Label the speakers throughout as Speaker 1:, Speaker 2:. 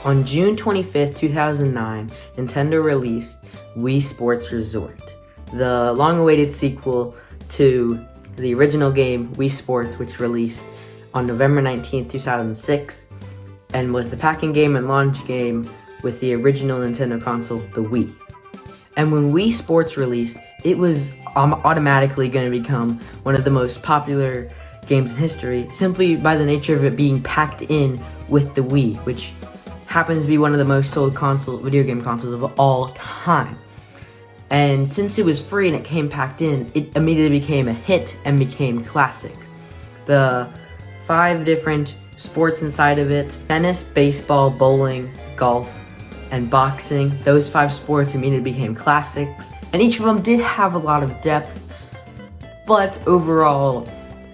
Speaker 1: On June 25th, 2009, Nintendo released Wii Sports Resort, the long-awaited sequel to the original game Wii Sports, which released on November 19th, 2006, and was the packing game and launch game with the original Nintendo console, the Wii. And when Wii Sports released, it was automatically going to become one of the most popular games in history, simply by the nature of it being packed in with the Wii, which happens to be one of the most sold video game consoles of all time. And since it was free and it came packed in, it immediately became a hit and became classic. The 5 different sports inside of it: tennis, baseball, bowling, golf, and boxing. Those 5 sports immediately became classics, and each of them did have a lot of depth, but overall,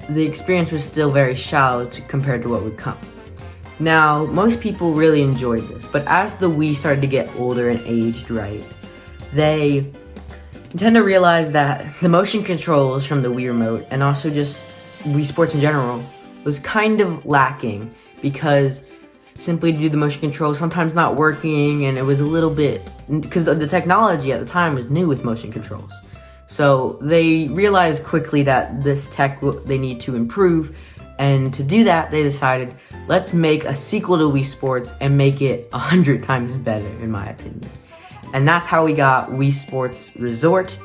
Speaker 1: the experience was still very shallow compared to what would come. Now, most people really enjoyed this, but as the Wii started to get older and aged right, Nintendo realized that the motion controls from the Wii Remote, and also just Wii Sports in general, was kind of lacking, because simply to do the motion controls sometimes not working, and it was a little bit, because the technology at the time was new with motion controls. So they realized quickly that this tech they need to improve, and to do that, they decided, let's make a sequel to Wii Sports and make it 100 times better, in my opinion. And that's how we got Wii Sports Resort.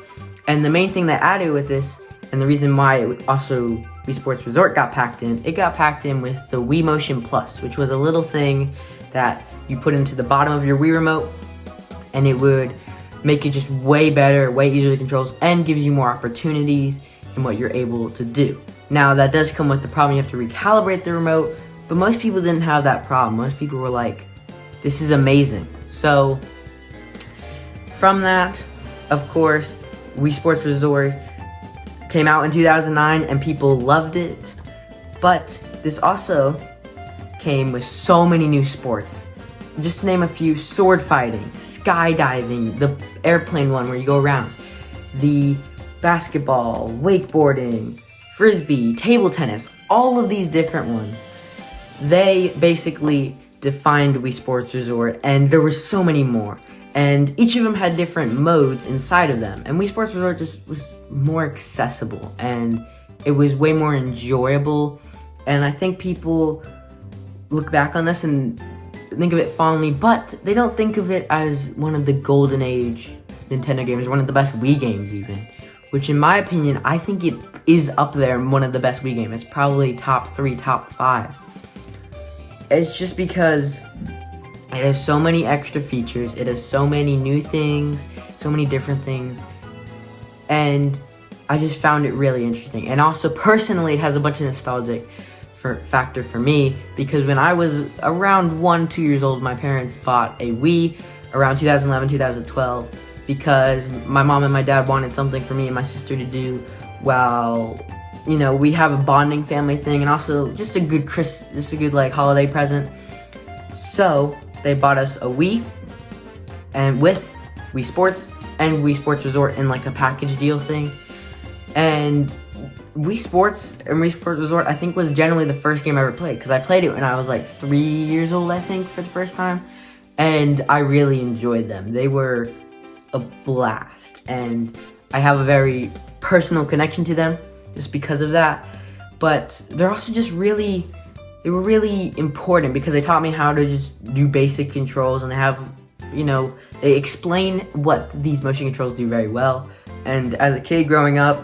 Speaker 1: And the main thing that added with this, and the reason why Wii Sports Resort got packed in, it got packed in with the Wii Motion Plus, which was a little thing that you put into the bottom of your Wii Remote, and it would make it just way better, way easier to control, and gives you more opportunities in what you're able to do. Now, that does come with the problem you have to recalibrate the remote, but most people didn't have that problem. Most people were like, this is amazing. So, from that, of course, Wii Sports Resort came out in 2009 and people loved it, but this also came with so many new sports. Just to name a few: sword fighting, skydiving, the airplane one where you go around, the basketball, wakeboarding, frisbee, table tennis, all of these different ones. They basically defined Wii Sports Resort, and there were so many more. And each of them had different modes inside of them. And Wii Sports Resort just was more accessible, and it was way more enjoyable. And I think people look back on this and think of it fondly, but they don't think of it as one of the golden age Nintendo games, one of the best Wii games even. Which in my opinion, I think it is up there, one of the best Wii games. It's probably top 3, top 5. It's just because it has so many extra features, it has so many new things, so many different things, and I just found it really interesting. And also, personally, it has a bunch of nostalgic factor for me, because when I was around 1-2 years old, my parents bought a Wii around 2011, 2012, because my mom and my dad wanted something for me and my sister to do while, you know, we have a bonding family thing, and also just a good like holiday present. So they bought us a Wii, and with Wii Sports and Wii Sports Resort in like a package deal thing. And Wii Sports and Wii Sports Resort, I think, was generally the first game I ever played, because I played it when I was like 3 years old, I think, for the first time, and I really enjoyed them. They were a blast, and I have a very personal connection to them just because of that. But they're also just they were really important, because they taught me how to just do basic controls, and they have, you know, they explain what these motion controls do very well. And as a kid growing up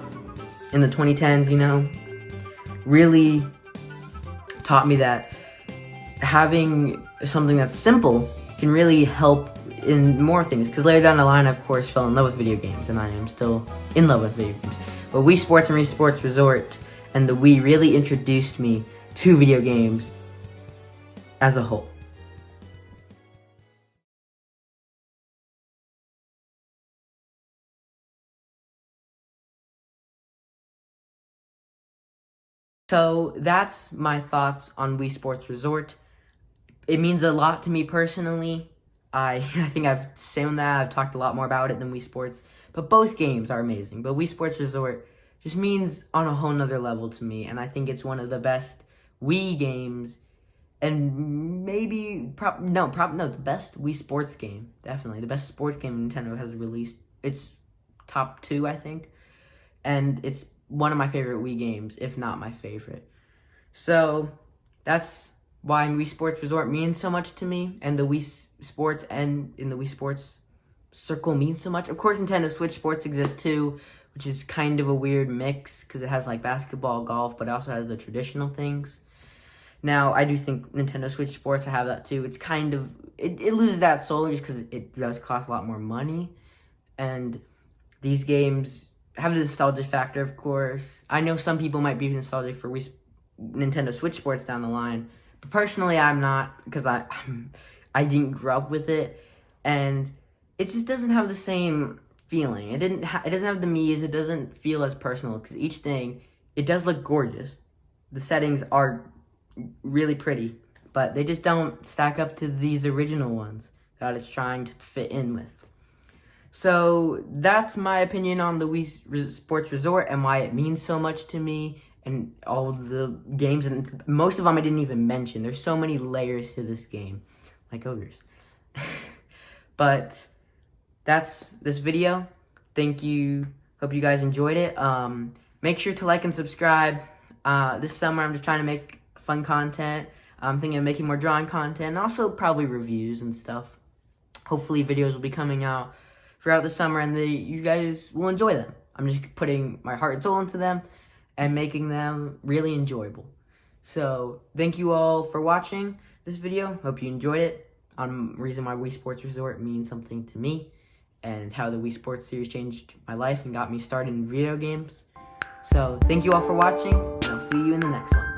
Speaker 1: in the 2010s, you know, really taught me that having something that's simple can really help in more things, because later down the line, I, of course, fell in love with video games, and I am still in love with video games. But Wii Sports and Wii Sports Resort and the Wii really introduced me to video games as a whole. So that's my thoughts on Wii Sports Resort. It means a lot to me personally. I think I've shown that. I've talked a lot more about it than Wii Sports. But both games are amazing. But Wii Sports Resort just means on a whole nother level to me. And I think it's one of the best Wii games and maybe no, the best Wii Sports game, definitely the best sports game Nintendo has released. It's top 2, I think, and it's one of my favorite Wii games, if not my favorite. So that's why Wii Sports Resort means so much to me, and the Wii Sports and in the Wii Sports circle means so much. Of course, Nintendo Switch Sports exists too, which is kind of a weird mix because it has like basketball, golf, but it also has the traditional things. Now, I do think Nintendo Switch Sports have that too. It's kind of, it loses that soul just because it does cost a lot more money. And these games have the nostalgia factor, of course. I know some people might be nostalgic for Nintendo Switch Sports down the line, but personally, I'm not, because I didn't grow up with it, and it just doesn't have the same feeling. It doesn't have the Mii's. It doesn't feel as personal because each thing, it does look gorgeous. The settings are really pretty, but they just don't stack up to these original ones that it's trying to fit in with. So that's my opinion on the Wii Sports Resort and why it means so much to me, and all the games, and most of them I didn't even mention. There's so many layers to this game, like ogres. But that's this video. Thank you. Hope you guys enjoyed it. Make sure to like and subscribe. This summer I'm just trying to make fun content. I'm thinking of making more drawing content, and also probably reviews and stuff. Hopefully videos will be coming out throughout the summer, and you guys will enjoy them. I'm just putting my heart and soul into them and making them really enjoyable. So thank you all for watching this video. Hope you enjoyed it on the reason why Wii Sports Resort means something to me, and how the Wii Sports series changed my life and got me started in video games. So thank you all for watching, and I'll see you in the next one.